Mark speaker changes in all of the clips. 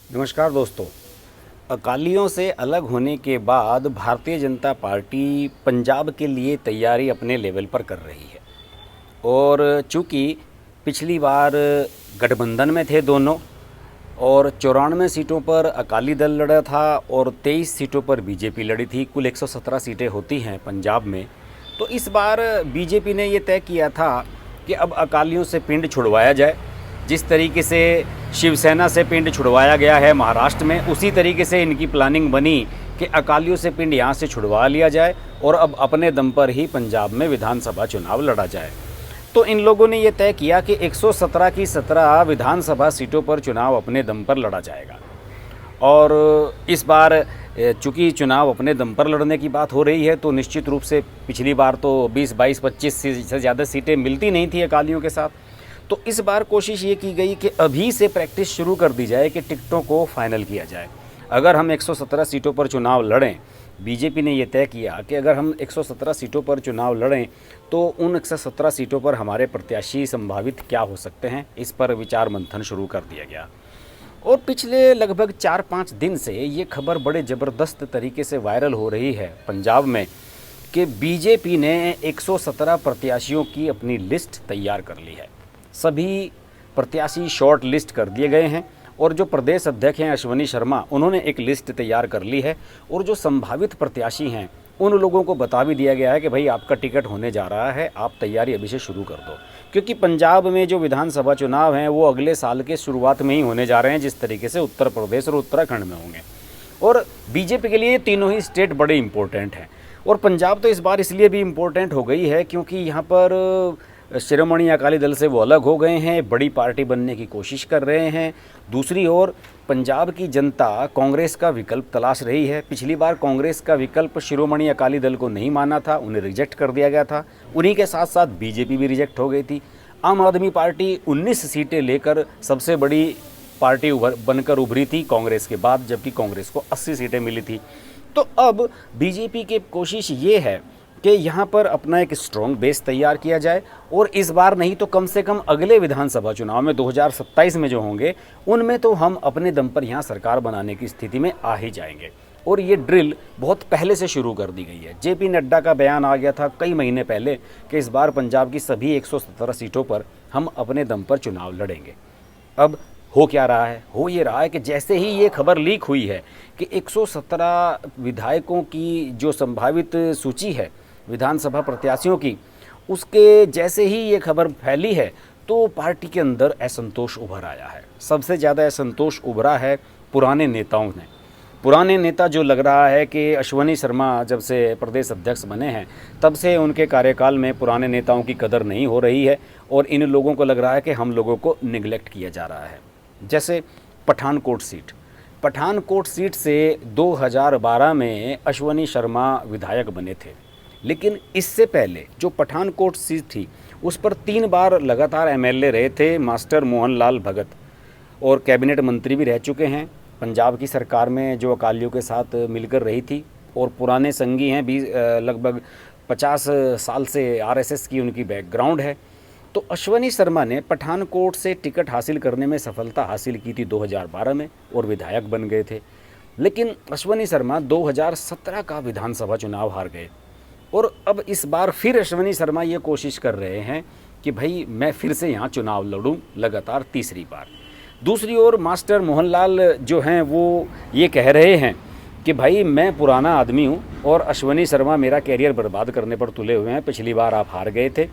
Speaker 1: नमस्कार दोस्तों। अकालियों से अलग होने के बाद भारतीय जनता पार्टी पंजाब के लिए तैयारी अपने लेवल पर कर रही है। और चूँकि पिछली बार गठबंधन में थे दोनों और 94 सीटों पर अकाली दल लड़ा था और 23 सीटों पर बीजेपी लड़ी थी। कुल 117 सीटें होती हैं पंजाब में। तो इस बार बीजेपी ने ये तय किया था कि अब अकालियों से पिंड छुड़वाया जाए। जिस तरीके से शिवसेना से पिंड छुड़वाया गया है महाराष्ट्र में, उसी तरीके से इनकी प्लानिंग बनी कि अकालियों से पिंड यहाँ से छुड़वा लिया जाए और अब अपने दम पर ही पंजाब में विधानसभा चुनाव लड़ा जाए। तो इन लोगों ने ये तय किया कि 117 की 17 विधानसभा सीटों पर चुनाव अपने दम पर लड़ा जाएगा। और इस बार चूँकि चुनाव अपने दम पर लड़ने की बात हो रही है, तो निश्चित रूप से पिछली बार तो 20, 22, 25 से ज़्यादा सीटें मिलती नहीं थी अकालियों के साथ। तो इस बार कोशिश ये की गई कि अभी से प्रैक्टिस शुरू कर दी जाए कि टिकटों को फाइनल किया जाए। अगर हम 117 सीटों पर चुनाव लड़ें, बीजेपी ने ये तय किया कि अगर हम 117 सीटों पर चुनाव लड़ें तो उन 117 सीटों पर हमारे प्रत्याशी संभावित क्या हो सकते हैं, इस पर विचार मंथन शुरू कर दिया गया। और पिछले लगभग 4-5 दिन से ये खबर बड़े ज़बरदस्त तरीके से वायरल हो रही है पंजाब में कि बीजेपी ने 117 प्रत्याशियों की अपनी लिस्ट तैयार कर ली है। सभी प्रत्याशी शॉर्ट लिस्ट कर दिए गए हैं और जो प्रदेश अध्यक्ष हैं अश्वनी शर्मा, उन्होंने एक लिस्ट तैयार कर ली है। और जो संभावित प्रत्याशी हैं उन लोगों को बता भी दिया गया है कि भाई आपका टिकट होने जा रहा है, आप तैयारी अभी से शुरू कर दो। क्योंकि पंजाब में जो विधानसभा चुनाव हैं वो अगले साल के शुरुआत में ही होने जा रहे हैं, जिस तरीके से उत्तर प्रदेश और उत्तराखंड में होंगे। और बीजेपी के लिए ये तीनों ही स्टेट बड़े इंपॉर्टेंट हैं। और पंजाब तो इस बार इसलिए भी इम्पोर्टेंट हो गई है क्योंकि यहाँ पर शिरोमणि अकाली दल से वो अलग हो गए हैं, बड़ी पार्टी बनने की कोशिश कर रहे हैं। दूसरी ओर पंजाब की जनता कांग्रेस का विकल्प तलाश रही है। पिछली बार कांग्रेस का विकल्प शिरोमणि अकाली दल को नहीं माना था, उन्हें रिजेक्ट कर दिया गया था। उन्हीं के साथ साथ बीजेपी भी रिजेक्ट हो गई थी। आम आदमी पार्टी 19 सीटें लेकर सबसे बड़ी पार्टी बनकर उभरी थी कांग्रेस के बाद, जबकि कांग्रेस को 80 सीटें मिली थी। तो अब बीजेपी की कोशिश ये है कि यहाँ पर अपना एक स्ट्रॉन्ग बेस तैयार किया जाए और इस बार नहीं तो कम से कम अगले विधानसभा चुनाव में 2027 में जो होंगे उनमें तो हम अपने दम पर यहाँ सरकार बनाने की स्थिति में आ ही जाएंगे। और ये ड्रिल बहुत पहले से शुरू कर दी गई है। जेपी नड्डा का बयान आ गया था कई महीने पहले कि इस बार पंजाब की सभी 117 सीटों पर हम अपने दम पर चुनाव लड़ेंगे। अब हो क्या रहा है? हो ये रहा है कि जैसे ही ये खबर लीक हुई है कि 117 विधायकों की जो संभावित सूची है विधानसभा प्रत्याशियों की, उसके जैसे ही ये खबर फैली है तो पार्टी के अंदर असंतोष उभर आया है। सबसे ज़्यादा असंतोष उभरा है पुराने नेताओं ने। पुराने नेता जो लग रहा है कि अश्वनी शर्मा जब से प्रदेश अध्यक्ष बने हैं तब से उनके कार्यकाल में पुराने नेताओं की कदर नहीं हो रही है और इन लोगों को लग रहा है कि हम लोगों को निगलेक्ट किया जा रहा है। जैसे पठानकोट सीट से 2012 में अश्वनी शर्मा विधायक बने थे, लेकिन इससे पहले जो पठानकोट सीट थी उस पर 3 बार लगातार एमएलए रहे थे मास्टर मोहनलाल भगत और कैबिनेट मंत्री भी रह चुके हैं पंजाब की सरकार में जो अकालियों के साथ मिलकर रही थी और पुराने संगी हैं। लगभग 50 साल से आरएसएस की उनकी बैकग्राउंड है। तो अश्वनी शर्मा ने पठानकोट से टिकट हासिल करने में सफलता हासिल की थी 2012 में और विधायक बन गए थे। लेकिन अश्वनी शर्मा 2017 का विधानसभा चुनाव हार गए और अब इस बार फिर अश्वनी शर्मा ये कोशिश कर रहे हैं कि भाई मैं फिर से यहाँ चुनाव लड़ूं लगातार तीसरी बार। दूसरी ओर मास्टर मोहनलाल जो हैं वो ये कह रहे हैं कि भाई मैं पुराना आदमी हूँ और अश्वनी शर्मा मेरा कैरियर बर्बाद करने पर तुले हुए हैं। पिछली बार आप हार गए थे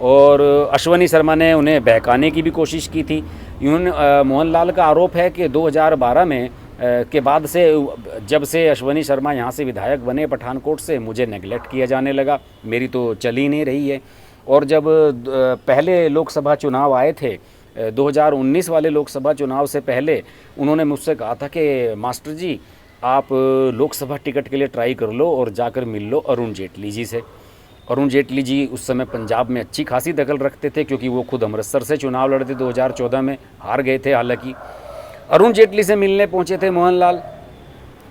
Speaker 1: और अश्वनी शर्मा ने उन्हें बहकाने की भी कोशिश की थी। मोहनलाल का आरोप है कि 2012 में के बाद से जब से अश्वनी शर्मा यहाँ से विधायक बने पठानकोट से, मुझे नेगलेक्ट किया जाने लगा, मेरी तो चल ही नहीं रही है। और जब पहले लोकसभा चुनाव आए थे 2019 वाले लोकसभा चुनाव से पहले, उन्होंने मुझसे कहा था कि मास्टर जी आप लोकसभा टिकट के लिए ट्राई कर लो और जाकर मिल लो अरुण जेटली जी से। अरुण जेटली जी उस समय पंजाब में अच्छी खासी दखल रखते थे क्योंकि वो खुद अमृतसर से चुनाव लड़ते 2014 में, हार गए थे। हालांकि अरुण जेटली से मिलने पहुंचे थे मोहनलाल,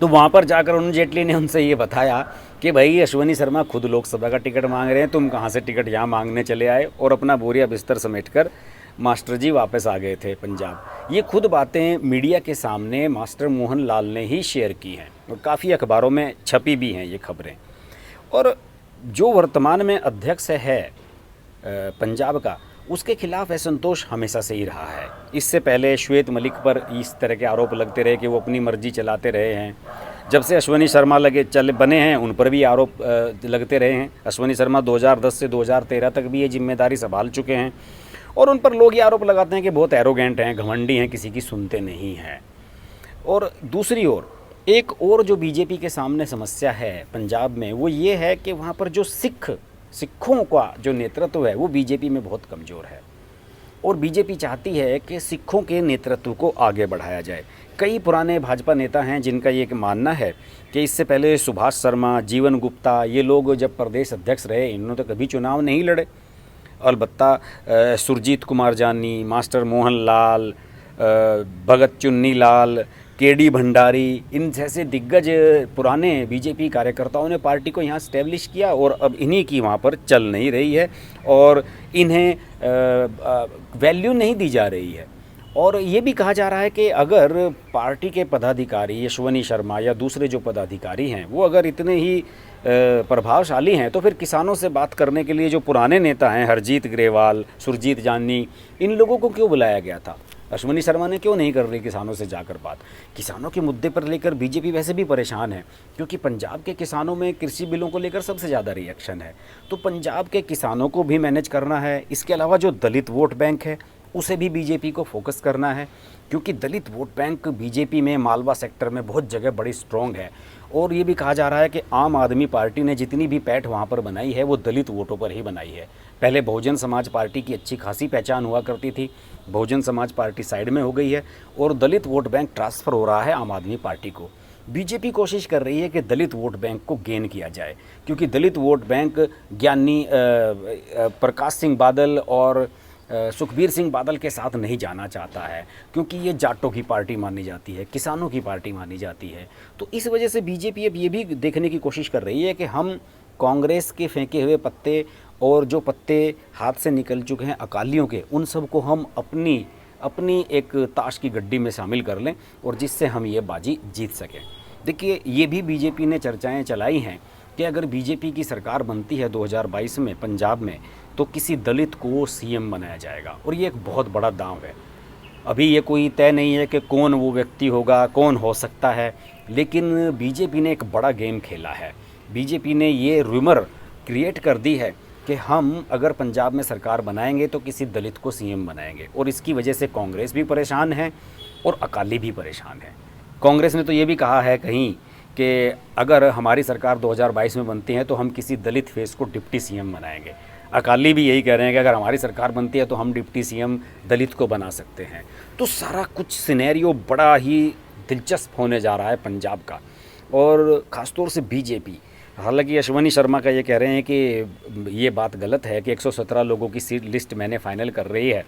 Speaker 1: तो वहाँ पर जाकर अरुण जेटली ने उनसे ये बताया कि भाई अश्वनी शर्मा खुद लोकसभा का टिकट मांग रहे हैं, तुम कहाँ से टिकट यहाँ मांगने चले आए, और अपना बोरिया बिस्तर समेटकर मास्टर जी वापस आ गए थे पंजाब। ये खुद बातें मीडिया के सामने मास्टर मोहन लाल ने ही शेयर की हैं और काफ़ी अखबारों में छपी भी हैं ये खबरें। और जो वर्तमान में अध्यक्ष है पंजाब का, उसके खिलाफ असंतोष हमेशा से ही रहा है। इससे पहले श्वेत मलिक पर इस तरह के आरोप लगते रहे कि वो अपनी मर्जी चलाते रहे हैं। जब से अश्वनी शर्मा बने हैं, उन पर भी आरोप लगते रहे हैं। अश्वनी शर्मा 2010 से 2013 तक भी ये जिम्मेदारी संभाल चुके हैं और उन पर लोग ये आरोप लगाते हैं कि बहुत एरोगेंट हैं, घमंडी हैं, किसी की सुनते नहीं हैं। और दूसरी ओर एक और जो बीजेपी के सामने समस्या है पंजाब में, वो ये है कि वहाँ पर जो सिखों का जो नेतृत्व है वो बीजेपी में बहुत कमज़ोर है और बीजेपी चाहती है कि सिखों के नेतृत्व को आगे बढ़ाया जाए। कई पुराने भाजपा नेता हैं जिनका ये मानना है कि इससे पहले सुभाष शर्मा, जीवन गुप्ता, ये लोग जब प्रदेश अध्यक्ष रहे, इन्होंने तो कभी चुनाव नहीं लड़े। अलबत्ता सुरजीत कुमार जानी, मास्टर मोहन लाल, भगत चुन्नी लाल, केडी भंडारी, इन जैसे दिग्गज पुराने बीजेपी कार्यकर्ताओं ने पार्टी को यहाँ स्टैब्लिश किया और अब इन्हीं की वहाँ पर चल नहीं रही है और इन्हें वैल्यू नहीं दी जा रही है। और ये भी कहा जा रहा है कि अगर पार्टी के पदाधिकारी यशवनी शर्मा या दूसरे जो पदाधिकारी हैं वो अगर इतने ही प्रभावशाली हैं तो फिर किसानों से बात करने के लिए जो पुराने नेता हैं, हरजीत ग्रेवाल, सुरजीत जानी, इन लोगों को क्यों बुलाया गया था? अश्वनी शर्मा ने क्यों नहीं कर रही किसानों से जाकर बात? किसानों के मुद्दे पर लेकर बीजेपी वैसे भी परेशान है क्योंकि पंजाब के किसानों में कृषि बिलों को लेकर सबसे ज़्यादा रिएक्शन है। तो पंजाब के किसानों को भी मैनेज करना है। इसके अलावा जो दलित वोट बैंक है उसे भी बीजेपी को फोकस करना है क्योंकि दलित वोट बैंक बीजेपी में मालवा सेक्टर में बहुत जगह बड़ी स्ट्रॉन्ग है। और ये भी कहा जा रहा है कि आम आदमी पार्टी ने जितनी भी पैठ वहाँ पर बनाई है वो दलित वोटों पर ही बनाई है। पहले बहुजन समाज पार्टी की अच्छी खासी पहचान हुआ करती थी, बहुजन समाज पार्टी साइड में हो गई है और दलित वोट बैंक ट्रांसफ़र हो रहा है आम आदमी पार्टी को। बीजेपी कोशिश कर रही है कि दलित वोट बैंक को गेन किया जाए क्योंकि दलित वोट बैंक ज्ञानी प्रकाश सिंह बादल और सुखबीर सिंह बादल के साथ नहीं जाना चाहता है क्योंकि ये जाटों की पार्टी मानी जाती है, किसानों की पार्टी मानी जाती है। तो इस वजह से बीजेपी अब ये भी देखने की कोशिश कर रही है कि हम कांग्रेस के फेंके हुए पत्ते और जो पत्ते हाथ से निकल चुके हैं अकालियों के, उन सब को हम अपनी एक ताश की गड्डी में शामिल कर लें और जिससे हम ये बाजी जीत सकें। देखिए, ये भी बीजेपी ने चर्चाएं चलाई हैं कि अगर बीजेपी की सरकार बनती है 2022 में पंजाब में तो किसी दलित को सीएम बनाया जाएगा और ये एक बहुत बड़ा दांव है। अभी ये कोई तय नहीं है कि कौन वो व्यक्ति होगा, कौन हो सकता है, लेकिन बीजेपी ने एक बड़ा गेम खेला है। बीजेपी ने ये रूमर क्रिएट कर दी है कि हम अगर पंजाब में सरकार बनाएंगे तो किसी दलित को सीएम बनाएंगे और इसकी वजह से कांग्रेस भी परेशान है और अकाली भी परेशान है। कांग्रेस ने तो ये भी कहा है कहीं कि अगर हमारी सरकार 2022 में बनती है तो हम किसी दलित फेस को डिप्टी सीएम बनाएंगे। अकाली भी यही कह रहे हैं कि अगर हमारी सरकार बनती है तो हम डिप्टी सीएम दलित को बना सकते हैं। तो सारा कुछ सिनेरियो बड़ा ही दिलचस्प होने जा रहा है पंजाब का और ख़ासतौर से बीजेपी। हालांकि अश्वनी शर्मा का ये कह रहे हैं कि ये बात गलत है कि 117 लोगों की सीट लिस्ट मैंने फाइनल कर रही है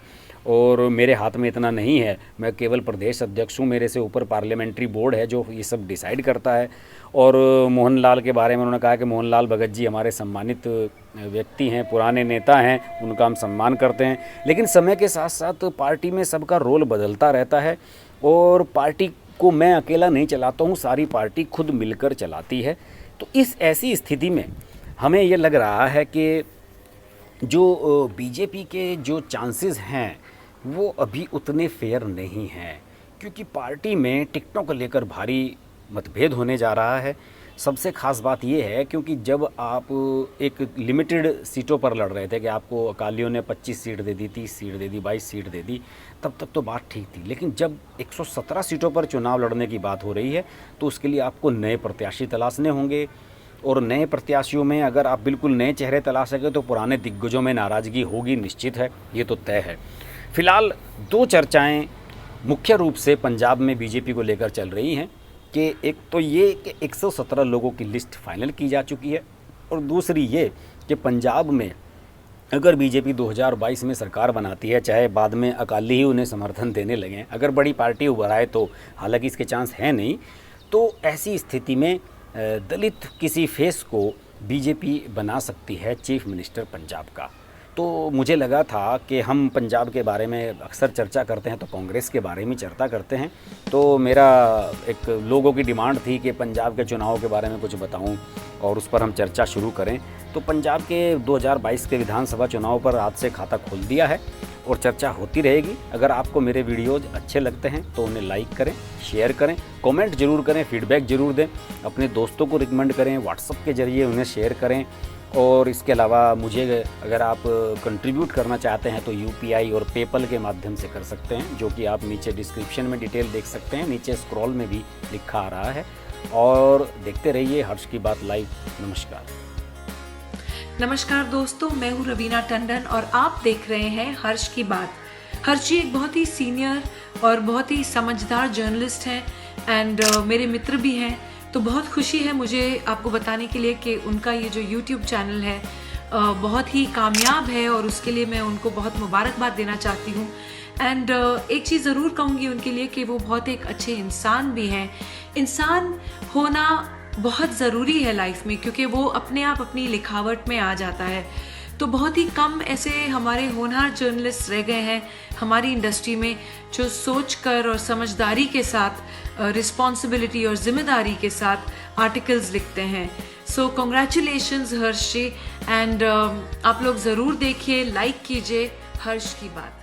Speaker 1: और मेरे हाथ में इतना नहीं है, मैं केवल प्रदेश अध्यक्ष हूँ, मेरे से ऊपर पार्लियामेंट्री बोर्ड है जो ये सब डिसाइड करता है। और मोहनलाल के बारे में उन्होंने कहा कि मोहनलाल भगत जी हमारे सम्मानित व्यक्ति हैं, पुराने नेता हैं, उनका हम सम्मान करते हैं, लेकिन समय के साथ साथ पार्टी में सबका रोल बदलता रहता है और पार्टी को मैं अकेला नहीं चलाता हूँ, सारी पार्टी खुद मिलकर चलाती है। तो इस ऐसी स्थिति में हमें ये लग रहा है कि जो बीजेपी के जो चांसेस हैं वो अभी उतने फेयर नहीं हैं क्योंकि पार्टी में टिकटों को लेकर भारी मतभेद होने जा रहा है। सबसे ख़ास बात ये है क्योंकि जब आप एक लिमिटेड सीटों पर लड़ रहे थे कि आपको अकालियों ने 25 सीट दे दी, 30 सीट दे दी, 22 सीट दे दी, तब तक तो बात ठीक थी। लेकिन जब 117 सीटों पर चुनाव लड़ने की बात हो रही है तो उसके लिए आपको नए प्रत्याशी तलाशने होंगे और नए प्रत्याशियों में अगर आप बिल्कुल नए चेहरे तलाश सकें तो पुराने दिग्गजों में नाराज़गी होगी, निश्चित है, ये तो तय है। फिलहाल दो चर्चाएं मुख्य रूप से पंजाब में बीजेपी को लेकर चल रही हैं कि एक तो ये कि 117 लोगों की लिस्ट फाइनल की जा चुकी है और दूसरी ये कि पंजाब में अगर बीजेपी 2022 में सरकार बनाती है, चाहे बाद में अकाली ही उन्हें समर्थन देने लगें, अगर बड़ी पार्टी उभर आए तो, हालांकि इसके चांस हैं नहीं, तो ऐसी स्थिति में दलित किसी फेस को बीजेपी बना सकती है चीफ मिनिस्टर पंजाब का। तो मुझे लगा था कि हम पंजाब के बारे में अक्सर चर्चा करते हैं तो कांग्रेस के बारे में चर्चा करते हैं, तो मेरा एक लोगों की डिमांड थी कि पंजाब के चुनाव के बारे में कुछ बताऊं और उस पर हम चर्चा शुरू करें। तो पंजाब के 2022 के विधानसभा चुनाव पर आज से खाता खोल दिया है और चर्चा होती रहेगी। अगर आपको मेरे वीडियोज़ अच्छे लगते हैं तो उन्हें लाइक करें, शेयर करें, कमेंट ज़रूर करें, फीडबैक ज़रूर दें, अपने दोस्तों को रिकमेंड करें, व्हाट्सएप के ज़रिए उन्हें शेयर करें। और इसके अलावा मुझे अगर आप कंट्रीब्यूट करना चाहते हैं तो यूपीआई और पेपल के माध्यम से कर सकते हैं, जो कि आप नीचे डिस्क्रिप्शन में डिटेल देख सकते हैं, नीचे स्क्रॉल में भी लिखा आ रहा है। और देखते रहिए हर्ष की बात लाइव। नमस्कार।
Speaker 2: नमस्कार दोस्तों, मैं हूँ रवीना टंडन और आप देख रहे हैं हर्ष की बात। हर्ष जी एक बहुत ही सीनियर और बहुत ही समझदार जर्नलिस्ट हैं एंड मेरे मित्र भी हैं। तो बहुत खुशी है मुझे आपको बताने के लिए कि उनका ये जो YouTube चैनल है बहुत ही कामयाब है और उसके लिए मैं उनको बहुत मुबारकबाद देना चाहती हूँ। एंड एक चीज़ ज़रूर कहूँगी उनके लिए कि वो बहुत एक अच्छे इंसान भी हैं। इंसान होना बहुत ज़रूरी है लाइफ में, क्योंकि वो अपने आप अपनी लिखावट में आ जाता है। तो बहुत ही कम ऐसे हमारे होनहार जर्नलिस्ट रह गए हैं हमारी इंडस्ट्री में जो सोचकर और समझदारी के साथ, रिस्पॉन्सिबिलिटी और जिम्मेदारी के साथ आर्टिकल्स लिखते हैं। सो कॉन्ग्रेचुलेशंस हर्ष जी, एंड आप लोग ज़रूर देखिए, लाइक कीजिए हर्ष की बात।